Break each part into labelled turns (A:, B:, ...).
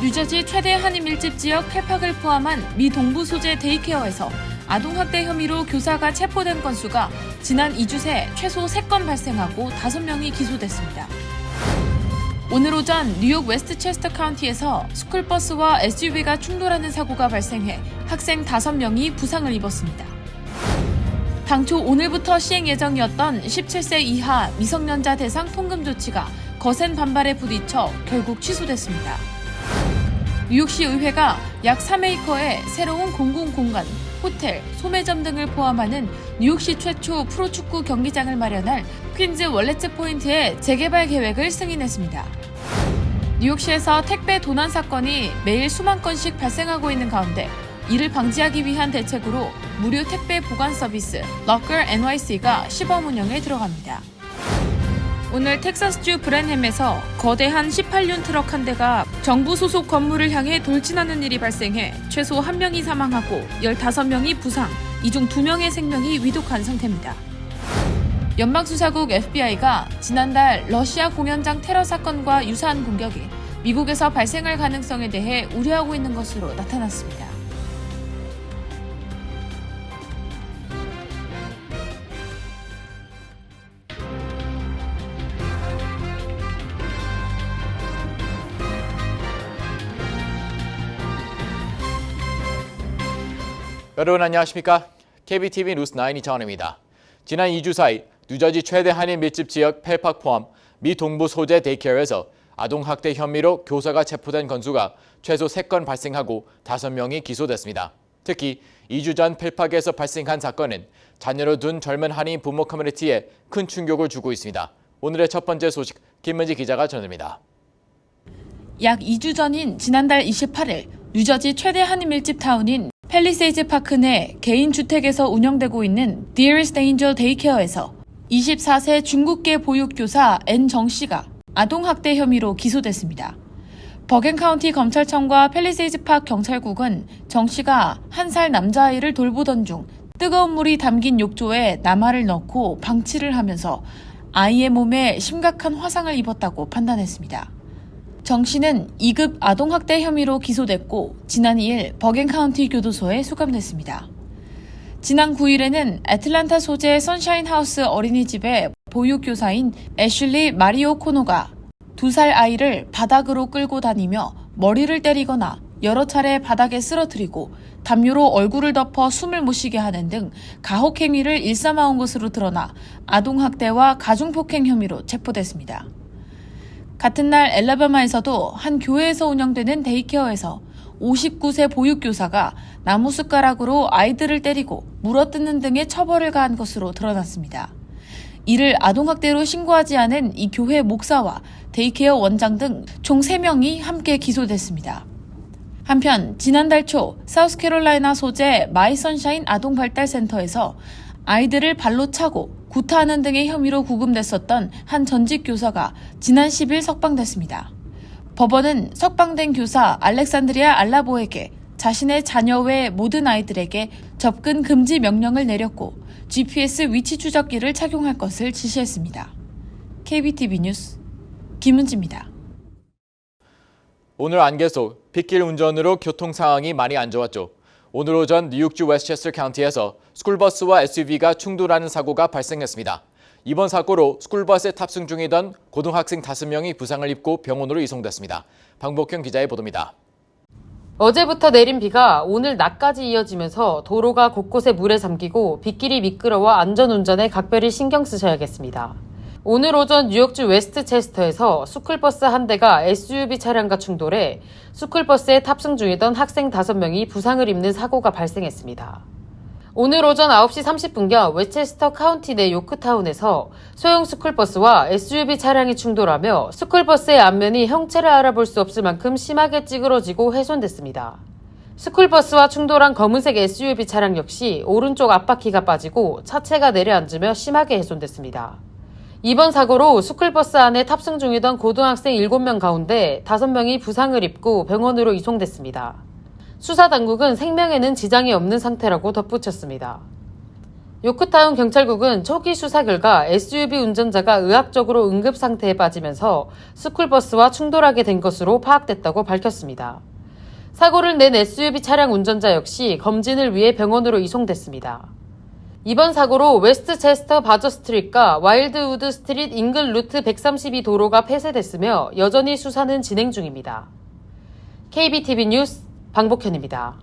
A: 뉴저지 최대 한인 밀집 지역 펠팍을 포함한 미 동부 소재 데이케어에서 아동학대 혐의로 교사가 체포된 건수가 지난 2주 새 최소 3건 발생하고 5명이 기소됐습니다. 오늘 오전 뉴욕 웨스트체스터 카운티에서 스쿨버스와 SUV가 충돌하는 사고가 발생해 학생 5명이 부상을 입었습니다. 당초 오늘부터 시행 예정이었던 17세 이하 미성년자 대상 통금 조치가 거센 반발에 부딪혀 결국 취소됐습니다. 뉴욕시 의회가 약 3에이커의 새로운 공공공간, 호텔, 소매점 등을 포함하는 뉴욕시 최초 프로축구 경기장을 마련할 퀸즈 월렛츠 포인트의 재개발 계획을 승인했습니다. 뉴욕시에서 택배 도난 사건이 매일 수만 건씩 발생하고 있는 가운데 이를 방지하기 위한 대책으로 무료 택배 보관 서비스 Locker NYC가 시범 운영에 들어갑니다. 오늘 텍사스주 브랜햄에서 거대한 18륜 트럭 한 대가 정부 소속 건물을 향해 돌진하는 일이 발생해 최소 1명이 사망하고 15명이 부상, 이 중 2명의 생명이 위독한 상태입니다. 연방수사국 FBI가 지난달 러시아 공연장 테러 사건과 유사한 공격이 미국에서 발생할 가능성에 대해 우려하고 있는 것으로 나타났습니다.
B: 여러분 안녕하십니까? KBTV 뉴스 9 이창원입니다. 지난 2주 사이 뉴저지 최대 한인 밀집 지역 펠팍 포함 미 동부 소재 데이케어에서 아동학대 혐의로 교사가 체포된 건수가 최소 3건 발생하고 5명이 기소됐습니다. 특히 2주 전 펠팍에서 발생한 사건은 자녀를 둔 젊은 한인 부모 커뮤니티에 큰 충격을 주고 있습니다. 오늘의 첫 번째 소식 김은지 기자가 전합니다.
A: 약 2주 전인 지난달 28일 뉴저지 최대 한인 밀집 타운인 팰리세이즈 파크 내 개인 주택에서 운영되고 있는 Dearest Angel 데이케어에서 24세 중국계 보육교사 N정 씨가 아동학대 혐의로 기소됐습니다. 버겐 카운티 검찰청과 팰리세이즈 파크 경찰국은 정 씨가 1살 남자아이를 돌보던 중 뜨거운 물이 담긴 욕조에 남아를 넣고 방치를 하면서 아이의 몸에 심각한 화상을 입었다고 판단했습니다. 정 씨는 2급 아동학대 혐의로 기소됐고 지난 2일 버겐 카운티 교도소에 수감됐습니다. 지난 9일에는 애틀란타 소재 선샤인 하우스 어린이집의 보육교사인 애슐리 마리오 코노가 2살 아이를 바닥으로 끌고 다니며 머리를 때리거나 여러 차례 바닥에 쓰러뜨리고 담요로 얼굴을 덮어 숨을 못 쉬게 하는 등 가혹 행위를 일삼아온 것으로 드러나 아동학대와 가중폭행 혐의로 체포됐습니다. 같은 날 엘라바마에서도 한 교회에서 운영되는 데이케어에서 59세 보육교사가 나무숟가락으로 아이들을 때리고 물어뜯는 등의 처벌을 가한 것으로 드러났습니다. 이를 아동학대로 신고하지 않은 이 교회 목사와 데이케어 원장 등 총 3명이 함께 기소됐습니다. 한편 지난달 초 사우스캐롤라이나 소재 마이 선샤인 아동발달센터에서 아이들을 발로 차고 구타하는 등의 혐의로 구금됐었던 한 전직 교사가 지난 10일 석방됐습니다. 법원은 석방된 교사 알렉산드리아 알라보에게 자신의 자녀 외 모든 아이들에게 접근 금지 명령을 내렸고 GPS 위치 추적기를 착용할 것을 지시했습니다. KBTV 뉴스 김은지입니다.
B: 오늘 안개속 빗길 운전으로 교통 상황이 많이 안 좋았죠. 오늘 오전 뉴욕주 웨스트체스터 카운티에서 스쿨버스와 SUV가 충돌하는 사고가 발생했습니다. 이번 사고로 스쿨버스에 탑승 중이던 고등학생 5명이 부상을 입고 병원으로 이송됐습니다. 방복형 기자의 보도입니다.
C: 어제부터 내린 비가 오늘 낮까지 이어지면서 도로가 곳곳에 물에 잠기고 빗길이 미끄러워 안전운전에 각별히 신경 쓰셔야겠습니다. 오늘 오전 뉴욕주 웨스트체스터에서 스쿨버스 한 대가 SUV 차량과 충돌해 스쿨버스에 탑승 중이던 학생 5명이 부상을 입는 사고가 발생했습니다. 오늘 오전 9시 30분경 웨스트체스터 카운티 내 요크타운에서 소형 스쿨버스와 SUV 차량이 충돌하며 스쿨버스의 앞면이 형체를 알아볼 수 없을 만큼 심하게 찌그러지고 훼손됐습니다. 스쿨버스와 충돌한 검은색 SUV 차량 역시 오른쪽 앞바퀴가 빠지고 차체가 내려앉으며 심하게 훼손됐습니다. 이번 사고로 스쿨버스 안에 탑승 중이던 고등학생 7명 가운데 5명이 부상을 입고 병원으로 이송됐습니다. 수사당국은 생명에는 지장이 없는 상태라고 덧붙였습니다. 요크타운 경찰국은 초기 수사 결과 SUV 운전자가 의학적으로 응급 상태에 빠지면서 스쿨버스와 충돌하게 된 것으로 파악됐다고 밝혔습니다. 사고를 낸 SUV 차량 운전자 역시 검진을 위해 병원으로 이송됐습니다. 이번 사고로 웨스트체스터 바저 스트릿과 와일드우드 스트릿 잉글 루트 132 도로가 폐쇄됐으며 여전히 수사는 진행 중입니다. KBTV 뉴스 방복현입니다.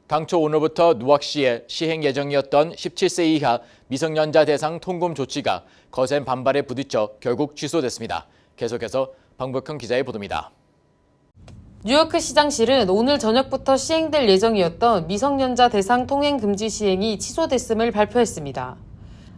B: 당초 오늘부터 누악시에 시행 예정이었던 17세 이하 미성년자 대상 통금 조치가 거센 반발에 부딪혀 결국 취소됐습니다. 계속해서 방복현 기자의 보도입니다.
C: 뉴요크 시장실은 오늘 저녁부터 시행될 예정이었던 미성년자 대상 통행 금지 시행이 취소됐음을 발표했습니다.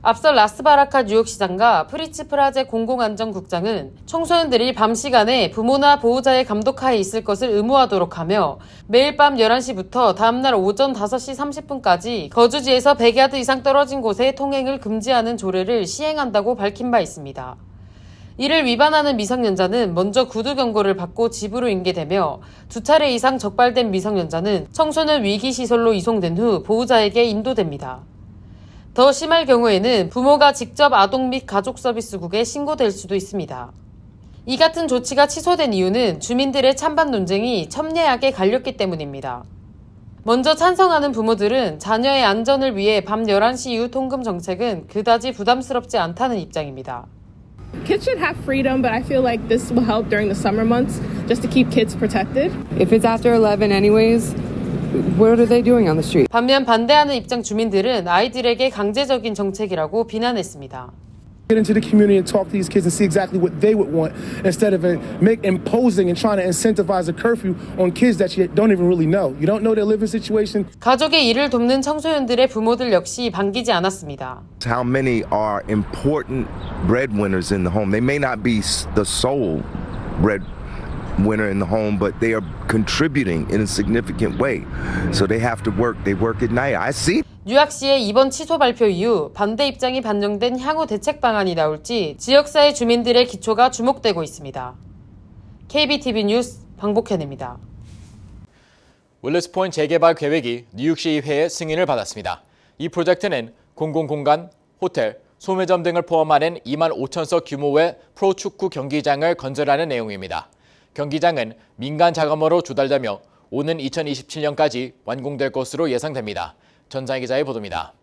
C: 앞서 라스바라카 뉴욕시장과 프리츠 프라제 공공안전국장은 청소년들이 밤 시간에 부모나 보호자의 감독하에 있을 것을 의무화하도록 하며 매일 밤 11시부터 다음날 오전 5시 30분까지 거주지에서 100야드 이상 떨어진 곳에 통행을 금지하는 조례를 시행한다고 밝힌 바 있습니다. 이를 위반하는 미성년자는 먼저 구두 경고를 받고 집으로 인계되며 2차례 이상 적발된 미성년자는 청소년 위기시설로 이송된 후 보호자에게 인도됩니다. 더 심할 경우에는 부모가 직접 아동 및 가족 서비스국에 신고될 수도 있습니다. 이 같은 조치가 취소된 이유는 주민들의 찬반 논쟁이 첨예하게 갈렸기 때문입니다. 먼저 찬성하는 부모들은 자녀의 안전을 위해 밤 11시 이후 통금 정책은 그다지 부담스럽지 않다는 입장입니다.
D: Kids should have freedom, but I feel like this will help during the summer months just to keep kids protected.
E: If it's after 11 anyways, what are they doing on the street?
C: 반면 반대하는 입장 주민들은 아이들에게 강제적인 정책이라고 비난했습니다.
F: Get into the community and talk to these kids and see exactly what they would want instead of imposing and trying to incentivize a curfew on kids that you don't even really know. You don't know their living situation.
C: 가족의 일을 돕는 청소년들의 부모들 역시 반기지 않았습니다.
G: How many are important breadwinners in the home? They may not be the sole breadwinner in the home, but they are contributing in a significant way. So they have to work. They work at night. I see.
C: 뉴욕시의 이번 취소 발표 이후 반대 입장이 반영된 향후 대책 방안이 나올지 지역사회 주민들의 기초가 주목되고 있습니다. KBTV 뉴스 방복현입니다.
B: 윌리스 포인트 재개발 계획이 뉴욕시 의회의 승인을 받았습니다. 이 프로젝트는 공공공간, 호텔, 소매점 등을 포함하는 2만 5천석 규모의 프로축구 경기장을 건설하는 내용입니다. 경기장은 민간 자금으로 조달되며 오는 2027년까지 완공될 것으로 예상됩니다. 전장희 기자의 보도입니다.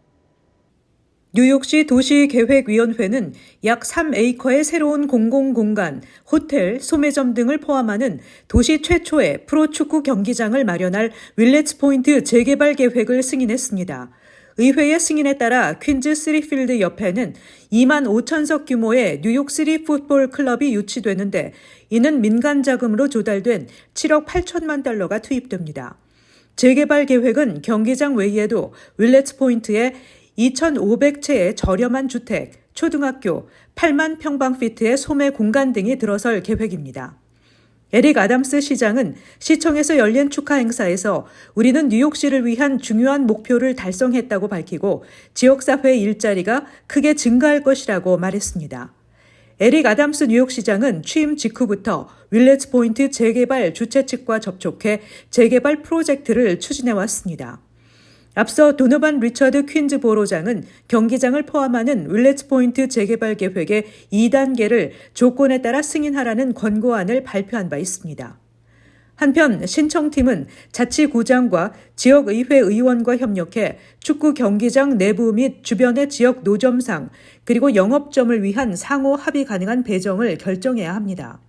H: 뉴욕시 도시계획위원회는 약 3에이커의 새로운 공공공간, 호텔, 소매점 등을 포함하는 도시 최초의 프로축구 경기장을 마련할 윌리스 포인트 재개발 계획을 승인했습니다. 의회의 승인에 따라 퀸즈 쓰리필드 옆에는 2만 5천석 규모의 뉴욕시리 풋볼 클럽이 유치되는데 이는 민간 자금으로 조달된 7억 8천만 달러가 투입됩니다. 재개발 계획은 경기장 외에도 윌리스 포인트에 2,500채의 저렴한 주택, 초등학교, 8만 평방피트의 소매 공간 등이 들어설 계획입니다. 에릭 아담스 시장은 시청에서 열린 축하 행사에서 우리는 뉴욕시를 위한 중요한 목표를 달성했다고 밝히고 지역사회 일자리가 크게 증가할 것이라고 말했습니다. 에릭 아담스 뉴욕시장은 취임 직후부터 윌리스 포인트 재개발 주최 측과 접촉해 재개발 프로젝트를 추진해 왔습니다. 앞서 도노반 리처드 퀸즈 보로장은 경기장을 포함하는 윌리스 포인트 재개발 계획의 2단계를 조건에 따라 승인하라는 권고안을 발표한 바 있습니다. 한편 신청팀은 자치구장과 지역의회 의원과 협력해 축구 경기장 내부 및 주변의 지역 노점상 그리고 영업점을 위한 상호 합의 가능한 배정을 결정해야 합니다.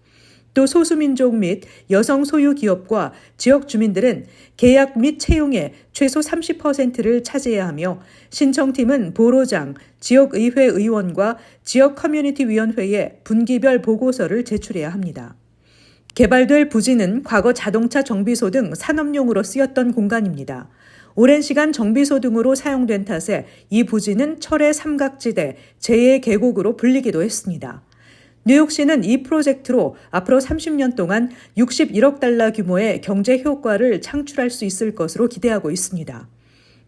H: 또 소수민족 및 여성 소유 기업과 지역 주민들은 계약 및 채용의 최소 30%를 차지해야 하며 신청팀은 보로장, 지역의회 의원과 지역 커뮤니티 위원회에 분기별 보고서를 제출해야 합니다. 개발될 부지는 과거 자동차 정비소 등 산업용으로 쓰였던 공간입니다. 오랜 시간 정비소 등으로 사용된 탓에 이 부지는 철의 삼각지대, 제2의 계곡으로 불리기도 했습니다. 뉴욕시는 이 프로젝트로 앞으로 30년 동안 61억 달러 규모의 경제 효과를 창출할 수 있을 것으로 기대하고 있습니다.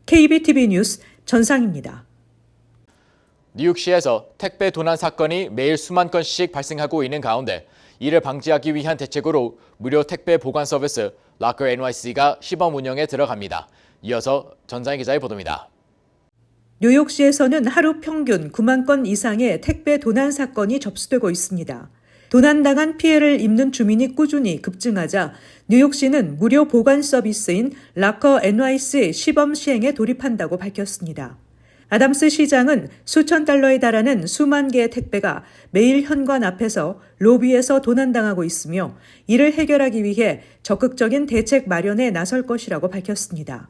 H: KBTV 뉴스 전상입니다.
B: 뉴욕시에서 택배 도난 사건이 매일 수만 건씩 발생하고 있는 가운데 이를 방지하기 위한 대책으로 무료 택배 보관 서비스 Locker NYC가 시범 운영에 들어갑니다. 이어서 전상희 기자의 보도입니다.
H: 뉴욕시에서는 하루 평균 9만 건 이상의 택배 도난 사건이 접수되고 있습니다. 도난당한 피해를 입는 주민이 꾸준히 급증하자 뉴욕시는 무료 보관 서비스인 락커 NYC 시범 시행에 돌입한다고 밝혔습니다. 아담스 시장은 수천 달러에 달하는 수만 개의 택배가 매일 현관 앞에서 로비에서 도난당하고 있으며 이를 해결하기 위해 적극적인 대책 마련에 나설 것이라고 밝혔습니다.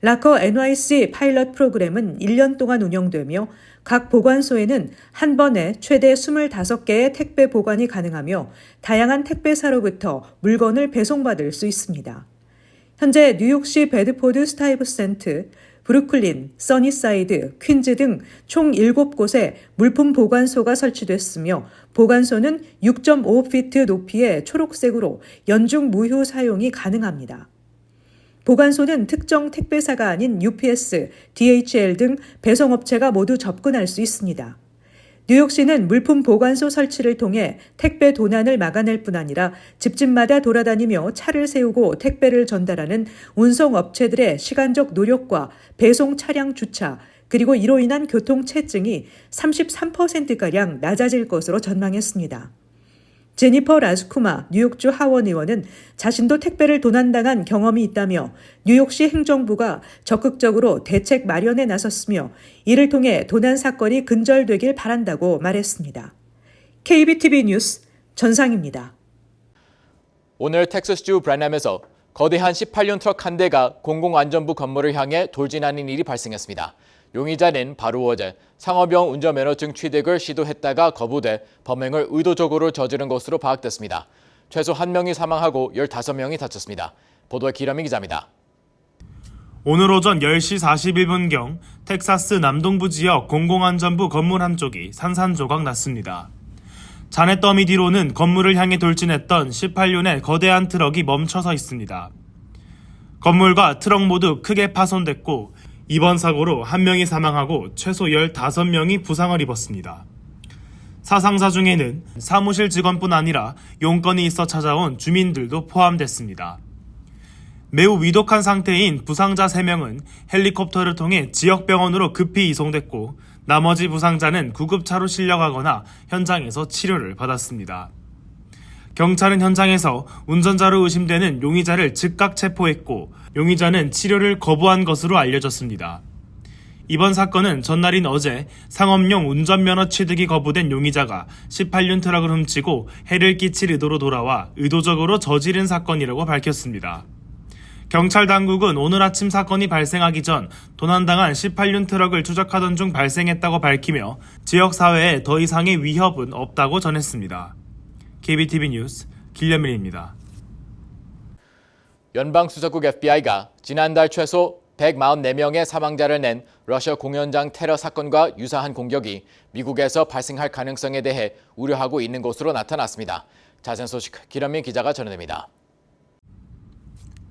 H: 락커 NYC 파일럿 프로그램은 1년 동안 운영되며 각 보관소에는 한 번에 최대 25개의 택배 보관이 가능하며 다양한 택배사로부터 물건을 배송받을 수 있습니다. 현재 뉴욕시 베드포드 스타이브센트, 브루클린, 써니사이드, 퀸즈 등 총 7곳에 물품 보관소가 설치됐으며 보관소는 6.5피트 높이의 초록색으로 연중 무휴 사용이 가능합니다. 보관소는 특정 택배사가 아닌 UPS, DHL 등 배송업체가 모두 접근할 수 있습니다. 뉴욕시는 물품 보관소 설치를 통해 택배 도난을 막아낼 뿐 아니라 집집마다 돌아다니며 차를 세우고 택배를 전달하는 운송업체들의 시간적 노력과 배송 차량 주차, 그리고 이로 인한 교통체증이 33%가량 낮아질 것으로 전망했습니다. 제니퍼 라스쿠마 뉴욕주 하원 의원은 자신도 택배를 도난당한 경험이 있다며 뉴욕시 행정부가 적극적으로 대책 마련에 나섰으며 이를 통해 도난 사건이 근절되길 바란다고 말했습니다. KBTV 뉴스 전상입니다.
B: 오늘 텍사스주 브랜남에서 거대한 18륜 트럭 한 대가 공공안전부 건물을 향해 돌진하는 일이 발생했습니다. 용의자는 바로 어제 상업용 운전면허증 취득을 시도했다가 거부돼 범행을 의도적으로 저지른 것으로 파악됐습니다. 최소 1명이 사망하고 15명이 다쳤습니다. 보도에 기람이 기자입니다.
I: 오늘 오전 10시 41분경 텍사스 남동부 지역 공공안전부 건물 한쪽이 산산조각 났습니다. 잔해 더미 뒤로는 건물을 향해 돌진했던 18륜의 거대한 트럭이 멈춰서 있습니다. 건물과 트럭 모두 크게 파손됐고 이번 사고로 1명이 사망하고 최소 15명이 부상을 입었습니다. 사상자 중에는 사무실 직원뿐 아니라 용건이 있어 찾아온 주민들도 포함됐습니다. 매우 위독한 상태인 부상자 3명은 헬리콥터를 통해 지역병원으로 급히 이송됐고 나머지 부상자는 구급차로 실려가거나 현장에서 치료를 받았습니다. 경찰은 현장에서 운전자로 의심되는 용의자를 즉각 체포했고 용의자는 치료를 거부한 것으로 알려졌습니다. 이번 사건은 전날인 어제 상업용 운전면허 취득이 거부된 용의자가 18륜 트럭을 훔치고 해를 끼칠 의도로 돌아와 의도적으로 저지른 사건이라고 밝혔습니다. 경찰 당국은 오늘 아침 사건이 발생하기 전 도난당한 18륜 트럭을 추적하던 중 발생했다고 밝히며 지역사회에 더 이상의 위협은 없다고 전했습니다. KBTV 뉴스 길려민입니다.
B: 연방수사국 FBI가 지난달 최소 144명의 사망자를 낸 러시아 공연장 테러 사건과 유사한 공격이 미국에서 발생할 가능성에 대해 우려하고 있는 것으로 나타났습니다. 자세한 소식 기련민 기자가 전해드립니다.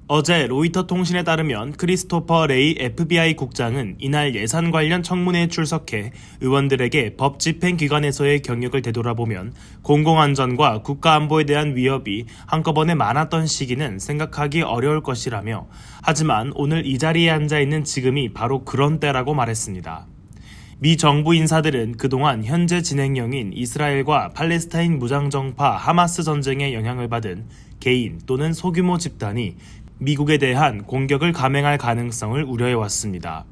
I: 어제 로이터 통신에 따르면 크리스토퍼 레이 FBI 국장은 이날 예산 관련 청문회에 출석해 의원들에게 법 집행기관에서의 경력을 되돌아보면 공공안전과 국가안보에 대한 위협이 한꺼번에 많았던 시기는 생각하기 어려울 것이라며 하지만 오늘 이 자리에 앉아있는 지금이 바로 그런 때라고 말했습니다. 미 정부 인사들은 그동안 현재 진행형인 이스라엘과 팔레스타인 무장정파 하마스 전쟁에 영향을 받은 개인 또는 소규모 집단이 미국에 대한 공격을 감행할 가능성을 우려해왔습니다.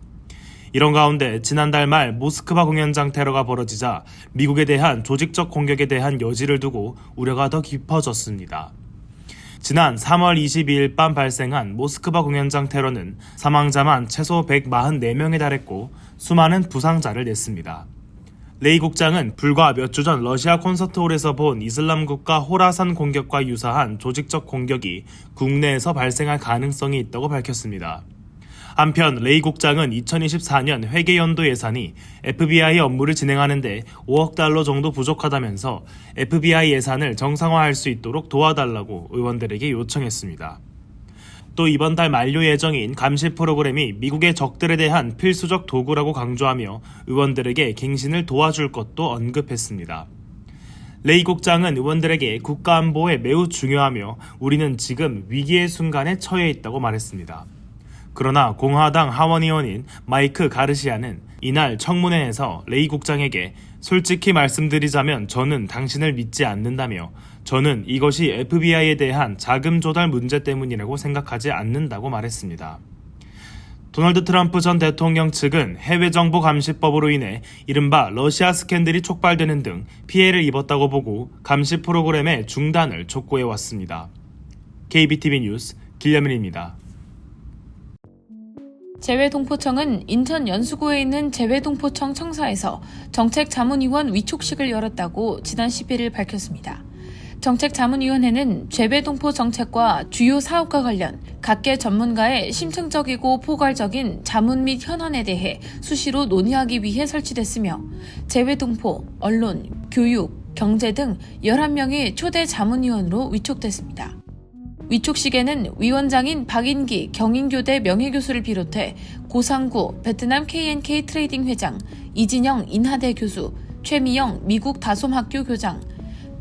I: 이런 가운데 지난달 말 모스크바 공연장 테러가 벌어지자 미국에 대한 조직적 공격에 대한 여지를 두고 우려가 더 깊어졌습니다. 지난 3월 22일 밤 발생한 모스크바 공연장 테러는 사망자만 최소 144명에 달했고 수많은 부상자를 냈습니다. 레이 국장은 불과 몇 주 전 러시아 콘서트홀에서 본 이슬람 국가 호라산 공격과 유사한 조직적 공격이 국내에서 발생할 가능성이 있다고 밝혔습니다. 한편 레이 국장은 2024년 회계연도 예산이 FBI 업무를 진행하는 데 5억 달러 정도 부족하다면서 FBI 예산을 정상화할 수 있도록 도와달라고 의원들에게 요청했습니다. 또 이번 달 만료 예정인 감시 프로그램이 미국의 적들에 대한 필수적 도구라고 강조하며 의원들에게 갱신을 도와줄 것도 언급했습니다. 레이 국장은 의원들에게 국가안보에 매우 중요하며 우리는 지금 위기의 순간에 처해 있다고 말했습니다. 그러나 공화당 하원 의원인 마이크 가르시아는 이날 청문회에서 레이 국장에게 솔직히 말씀드리자면 저는 당신을 믿지 않는다며 저는 이것이 FBI에 대한 자금 조달 문제 때문이라고 생각하지 않는다고 말했습니다. 도널드 트럼프 전 대통령 측은 해외정보감시법으로 인해 이른바 러시아 스캔들이 촉발되는 등 피해를 입었다고 보고 감시 프로그램의 중단을 촉구해왔습니다. KBTV 뉴스 길려민입니다.
A: 재외동포청은 인천 연수구에 있는 재외동포청 청사에서 정책자문위원 위촉식을 열었다고 지난 11일 밝혔습니다. 정책자문위원회는 재외동포 정책과 주요 사업과 관련 각계 전문가의 심층적이고 포괄적인 자문 및 현안에 대해 수시로 논의하기 위해 설치됐으며 재외동포, 언론, 교육, 경제 등 11명이 초대 자문위원으로 위촉됐습니다. 위촉식에는 위원장인 박인기 경인교대 명예교수를 비롯해 고상구 베트남 K&K 트레이딩 회장, 이진영 인하대 교수, 최미영 미국 다솜학교 교장,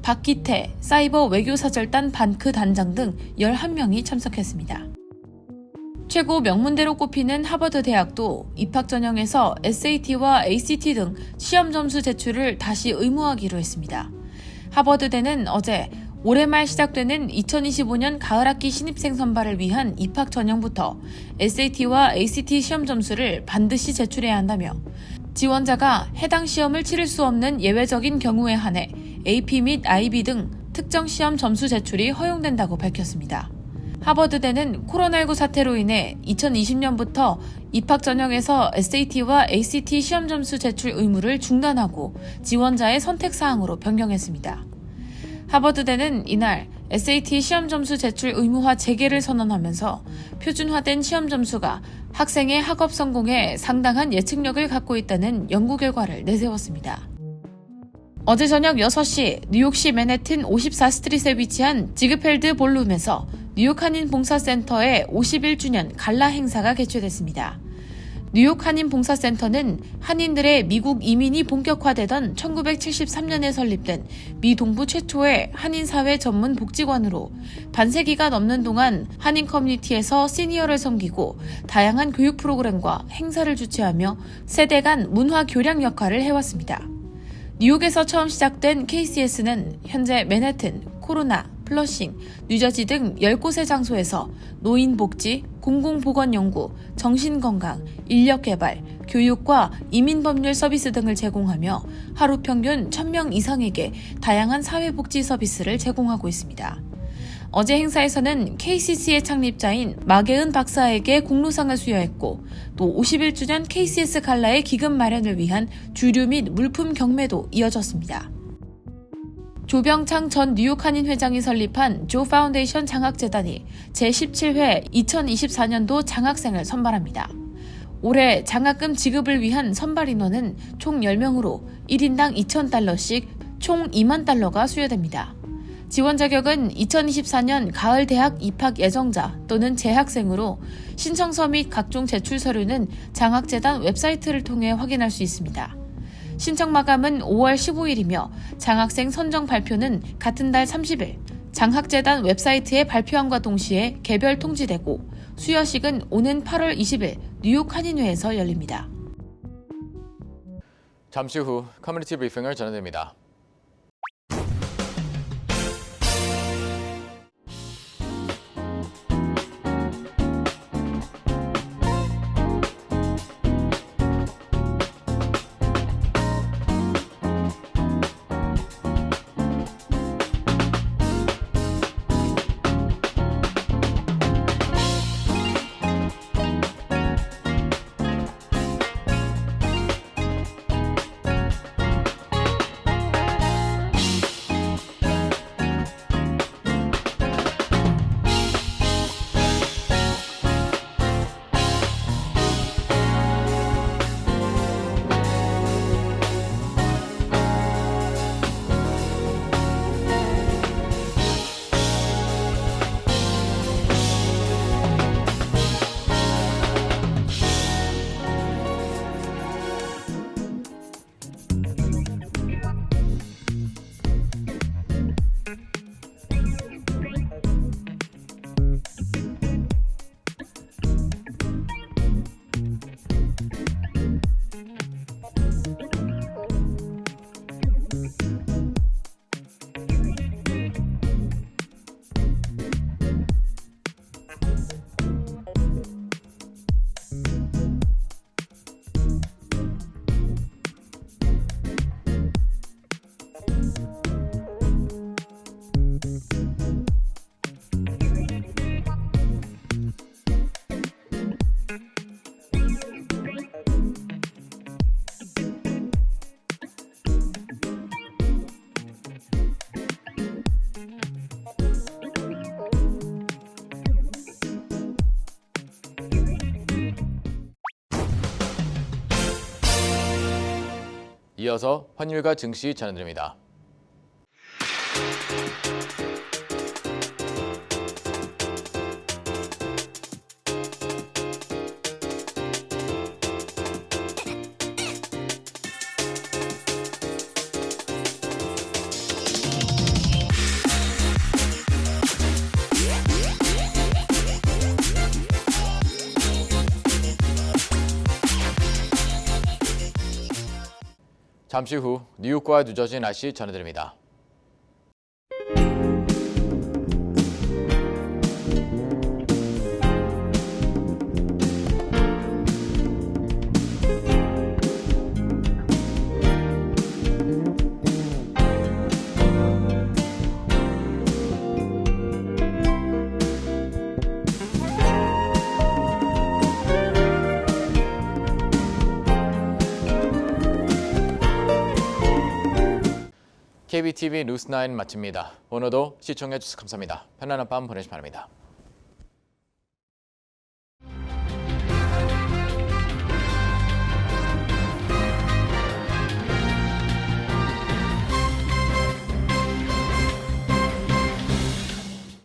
A: 박기태 사이버 외교사절단 반크 단장 등 11명이 참석했습니다. 최고 명문대로 꼽히는 하버드 대학도 입학 전형에서 SAT와 ACT 등 시험 점수 제출을 다시 의무화하기로 했습니다. 하버드대는 어제 올해 말 시작되는 2025년 가을학기 신입생 선발을 위한 입학 전형부터 SAT와 ACT 시험 점수를 반드시 제출해야 한다며 지원자가 해당 시험을 치를 수 없는 예외적인 경우에 한해 AP 및 IB 등 특정 시험 점수 제출이 허용된다고 밝혔습니다. 하버드대는 코로나19 사태로 인해 2020년부터 입학 전형에서 SAT와 ACT 시험 점수 제출 의무를 중단하고 지원자의 선택사항으로 변경했습니다. 하버드대는 이날 SAT 시험 점수 제출 의무화 재개를 선언하면서 표준화된 시험 점수가 학생의 학업 성공에 상당한 예측력을 갖고 있다는 연구 결과를 내세웠습니다. 어제 저녁 6시 뉴욕시 맨해튼 54스트릿에 위치한 지그펠드 볼룸에서 뉴욕 한인 봉사센터의 51주년 갈라 행사가 개최됐습니다. 뉴욕 한인 봉사센터는 한인들의 미국 이민이 본격화되던 1973년에 설립된 미 동부 최초의 한인사회 전문 복지관으로 반세기가 넘는 동안 한인 커뮤니티에서 시니어를 섬기고 다양한 교육 프로그램과 행사를 주최하며 세대 간 문화 교량 역할을 해왔습니다. 뉴욕에서 처음 시작된 KCS는 현재 맨해튼, 코로나, 플러싱, 뉴저지 등 10곳의 장소에서 노인복지, 공공보건연구, 정신건강, 인력개발, 교육과 이민법률 서비스 등을 제공하며 하루 평균 1,000명 이상에게 다양한 사회복지 서비스를 제공하고 있습니다. 어제 행사에서는 KCC의 창립자인 마계은 박사에게 공로상을 수여했고 또 51주년 KCS 갈라의 기금 마련을 위한 주류 및 물품 경매도 이어졌습니다. 조병창 전 뉴욕 한인 회장이 설립한 조 파운데이션 장학재단이 제17회 2024년도 장학생을 선발합니다. 올해 장학금 지급을 위한 선발 인원은 총 10명으로 1인당 $2,000씩 총 $20,000가 수여됩니다. 지원 자격은 2024년 가을 대학 입학 예정자 또는 재학생으로 신청서 및 각종 제출 서류는 장학재단 웹사이트를 통해 확인할 수 있습니다. 신청 마감은 5월 15일이며 장학생 선정 발표는 같은 달 30일 장학재단 웹사이트에 발표함과 동시에 개별 통지되고 수여식은 오는 8월 20일 뉴욕 한인회에서 열립니다.
B: 잠시 후 커뮤니티 브리핑을 전해드립니다. 이어서 환율과 증시 전해드립니다. 잠시 후 뉴욕과 뉴저지 날씨 전해드립니다. KBTV 뉴스9 마칩니다. 오늘도 시청해주셔서 감사합니다. 편안한 밤 보내시기 바랍니다.